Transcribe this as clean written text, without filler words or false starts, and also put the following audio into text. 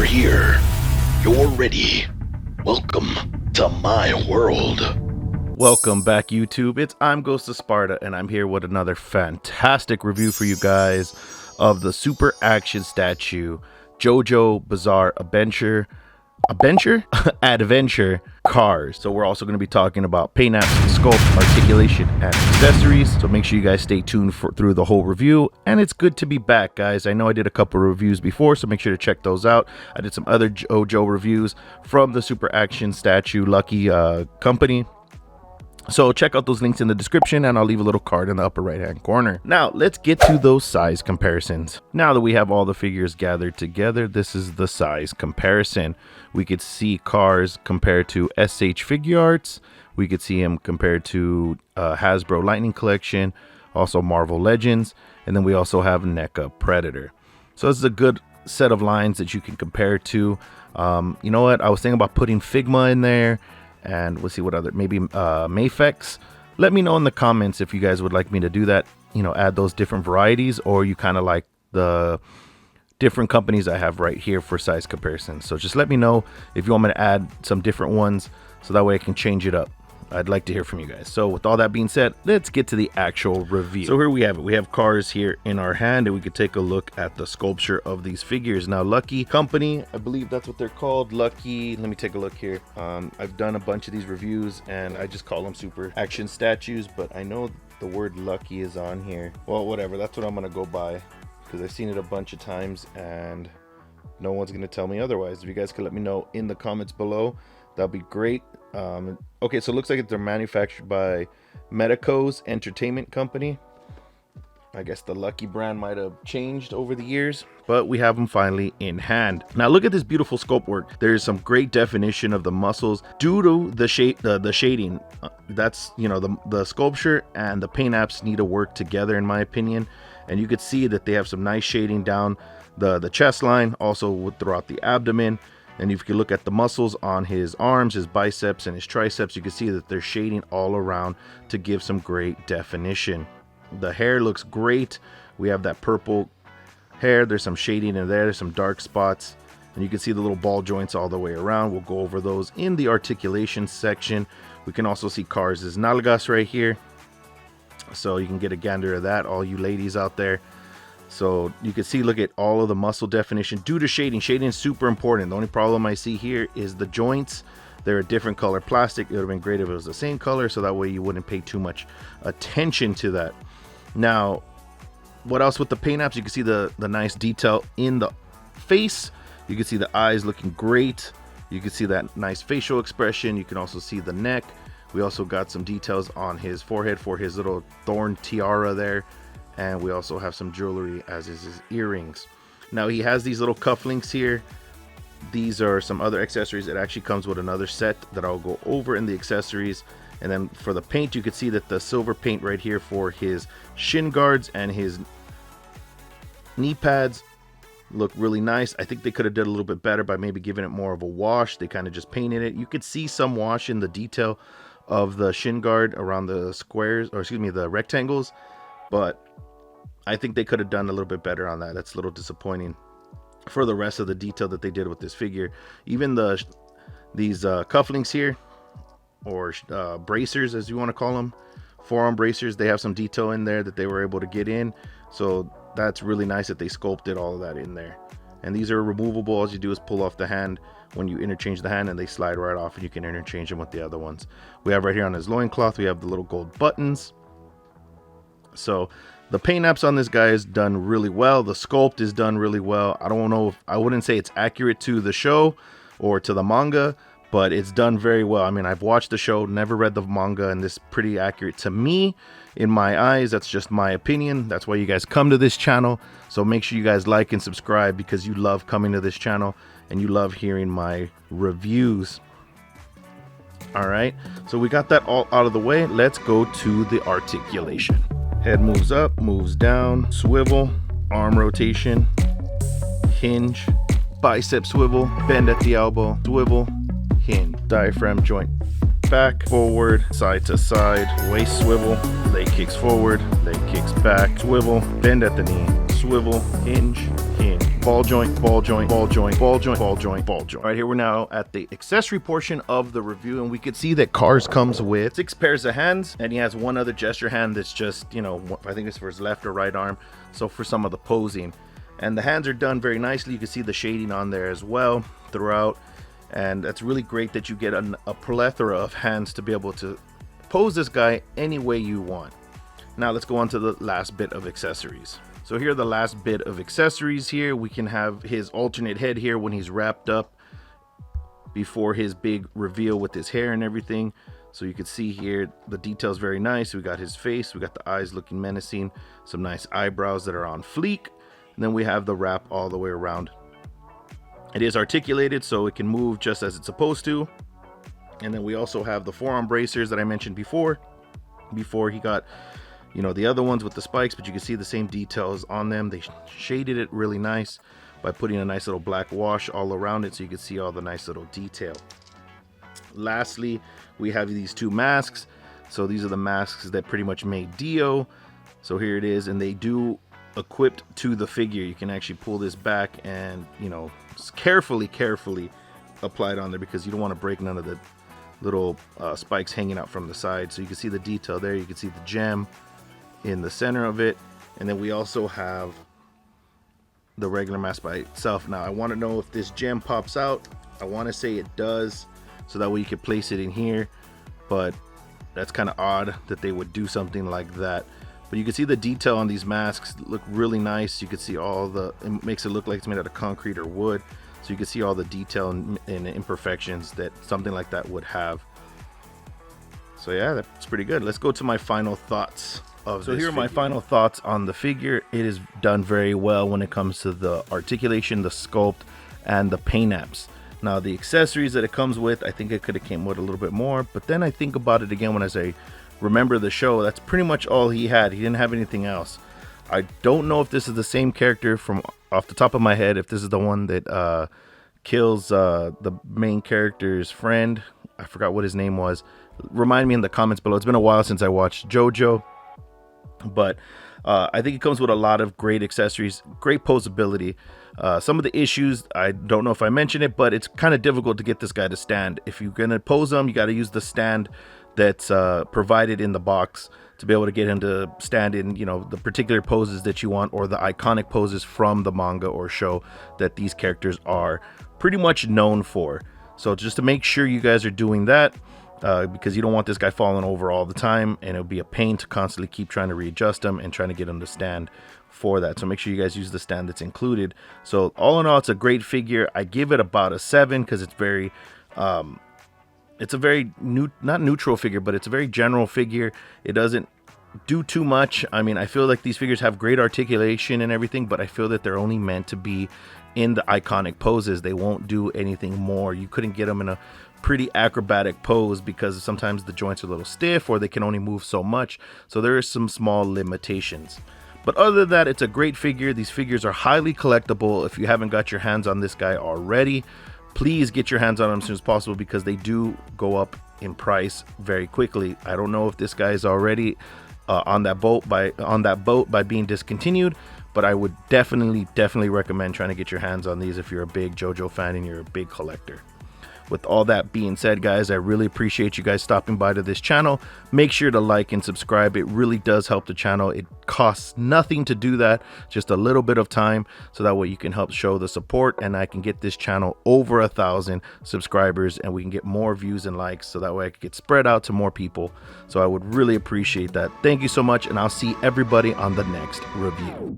here. You're ready. Welcome to my world. Welcome back, YouTube. I'm Ghost of Sparta, and I'm here with another fantastic review for you guys of the super action statue Jojo Bizarre Adventure KARS. So we're also going to be talking about paint apps, sculpt, articulation, and accessories. So make sure you guys stay tuned through the whole review. And it's good to be back, guys. I know I did a couple of reviews before, so make sure to check those out. I did some other Jojo reviews from the super action statue Lucky company. So check out those links in the description, and I'll leave a little card in the upper right hand corner. Now let's get to those size comparisons. Now that we have all the figures gathered together, this is the size comparison. We could see KARS compared to Shfiguarts. We could see him compared to Hasbro Lightning Collection, also Marvel Legends, and then we also have NECA Predator. So this is a good set of lines that you can compare to. You know what? I was thinking about putting Figma in there. And we'll see what other, maybe Mafex. Let me know in the comments if you guys would like me to do that, you know, add those different varieties, or you kind of like the different companies I have right here for size comparison. So just let me know if you want me to add some different ones, so that way I can change it up. I'd like to hear from you guys. So with all that being said, let's get to the actual review. So here we have it. We have KARS here in our hand, and we could take a look at the sculpture of these figures. Now, Lucky Company, I believe that's what they're called. Lucky, let me take a look here. I've done a bunch of these reviews, and I just call them super action statues, but I know the word Lucky is on here. Well, whatever, that's what I'm gonna go by, because I've seen it a bunch of times, and no one's gonna tell me otherwise. If you guys could let me know in the comments below, that'd be great. Okay, so it looks like they're manufactured by Medicos Entertainment Company. I guess the Lucky brand might have changed over the years, but we have them finally in hand. Now look at this beautiful sculpt work. There is some great definition of the muscles due to the shading. That's, you know, the sculpture and the paint apps need to work together, in my opinion. And you could see that they have some nice shading down the chest line, also throughout the abdomen. And if you look at the muscles on his arms, his biceps, and his triceps, you can see that they're shading all around to give some great definition. The hair looks great. We have that purple hair. There's some shading in there. There's some dark spots. And you can see the little ball joints all the way around. We'll go over those in the articulation section. We can also see KARS' nalgas right here. So you can get a gander of that, all you ladies out there. So you can see, look at all of the muscle definition due to shading. Shading is super important. The only problem I see here is the joints. They're a different color plastic. It would have been great if it was the same color, so that way you wouldn't pay too much attention to that. Now, what else with the paint apps? You can see the nice detail in the face. You can see the eyes looking great. You can see that nice facial expression. You can also see the neck. We also got some details on his forehead for his little thorn tiara there. And we also have some jewelry, as is his earrings. Now he has these little cufflinks here. These are some other accessories. It actually comes with another set that I'll go over in the accessories. And then for the paint, you can see that the silver paint right here for his shin guards and his knee pads look really nice. I think they could have done a little bit better by maybe giving it more of a wash. They kind of just painted it. You could see some wash in the detail of the shin guard around the squares, or excuse me, the rectangles. But I think they could have done a little bit better on that. That's a little disappointing for the rest of the detail that they did with this figure. Even these cufflinks here, or bracers as you want to call them, forearm bracers, they have some detail in there that they were able to get in. So that's really nice that they sculpted all of that in there. And these are removable. All you do is pull off the hand when you interchange the hand, and they slide right off, and you can interchange them with the other ones. We have right here on his loincloth, we have the little gold buttons. So the paint apps on this guy is done really well. The sculpt is done really well. I don't know if I wouldn't say it's accurate to the show or to the manga, but it's done very well. I mean, I've watched the show, never read the manga, and this is pretty accurate to me in my eyes. That's just my opinion. That's why you guys come to this channel. So make sure you guys like and subscribe, because you love coming to this channel and you love hearing my reviews. All right, so we got that all out of the way. Let's go to the articulation. Head moves up, moves down, swivel, arm rotation, hinge, bicep swivel, bend at the elbow, swivel, hinge, diaphragm joint back, forward, side to side, waist swivel, leg kicks forward, leg kicks back, swivel, bend at the knee, swivel, hinge, in ball joint, ball joint, ball joint, ball joint, ball joint, ball joint. All right, here we're now at the accessory portion of the review, and we can see that KARS comes with 6 pairs of hands, and he has one other gesture hand that's just, you know, I think it's for his left or right arm, so for some of the posing. And the hands are done very nicely. You can see the shading on there as well throughout, and that's really great that you get a plethora of hands to be able to pose this guy any way you want. Now let's go on to the last bit of accessories. So here are the last bit of accessories here. We can have his alternate head here when he's wrapped up before his big reveal with his hair and everything. So you can see here the details very nice. We got his face, we got the eyes looking menacing, some nice eyebrows that are on fleek, and then we have the wrap all the way around. It is articulated so it can move just as it's supposed to. And then we also have the forearm bracers that I mentioned before he got, you know, the other ones with the spikes, but you can see the same details on them. They shaded it really nice by putting a nice little black wash all around it so you can see all the nice little detail. Lastly, we have these 2 masks. So these are the masks that pretty much made Dio. So here it is, and they do equipped to the figure. You can actually pull this back and, you know, carefully apply it on there because you don't want to break none of the little spikes hanging out from the side. So you can see the detail there. You can see the gem in the center of it, and then we also have the regular mask by itself. Now I want to know if this gem pops out. I want to say it does, so that way you can place it in here, but that's kind of odd that they would do something like that. But you can see the detail on these masks look really nice. You can see all it makes it look like it's made out of concrete or wood, so you can see all the detail and imperfections that something like that would have. So yeah, that's pretty good. Let's go to my final thoughts. So here are my final thoughts on the figure. It is done very well when it comes to the articulation, the sculpt, and the paint apps. Now the accessories that it comes with, I think it could have came with a little bit more, but then I think about it again when I remember the show, that's pretty much all he had. He didn't have anything else. I don't know if this is the same character from off the top of my head, if this is the one that kills the main character's friend. I forgot what his name was. Remind me in the comments below. It's been a while since I watched Jojo. But I think it comes with a lot of great accessories, great posability. Some of the issues, I don't know if I mentioned it, but it's kind of difficult to get this guy to stand. If you're going to pose him, you got to use the stand that's provided in the box to be able to get him to stand in, you know, the particular poses that you want, or the iconic poses from the manga or show that these characters are pretty much known for. So just to make sure you guys are doing that, because you don't want this guy falling over all the time, and it'll be a pain to constantly keep trying to readjust him and trying to get him to stand for that. So make sure you guys use the stand that's included. So all in all, it's a great figure. I give it about a 7 because it's very it's a very not neutral figure, but it's a very general figure. It doesn't do too much. I mean, I feel like these figures have great articulation and everything, but I feel that they're only meant to be in the iconic poses. They won't do anything more. You couldn't get them in a pretty acrobatic pose because sometimes the joints are a little stiff, or they can only move so much. So there are some small limitations. But other than that, it's a great figure. These figures are highly collectible. If you haven't got your hands on this guy already, please get your hands on them as soon as possible, because they do go up in price very quickly. I don't know if this guy is already on that boat by being discontinued, but I would definitely recommend trying to get your hands on these if you're a big JoJo fan and you're a big collector. With all that being said, guys, I really appreciate you guys stopping by to this channel. Make sure to like and subscribe. It really does help the channel. It costs nothing to do that, just a little bit of time, so that way you can help show the support, and I can get this channel over 1,000 subscribers, and we can get more views and likes, so that way I can get spread out to more people. So I would really appreciate that. Thank you so much, and I'll see everybody on the next review.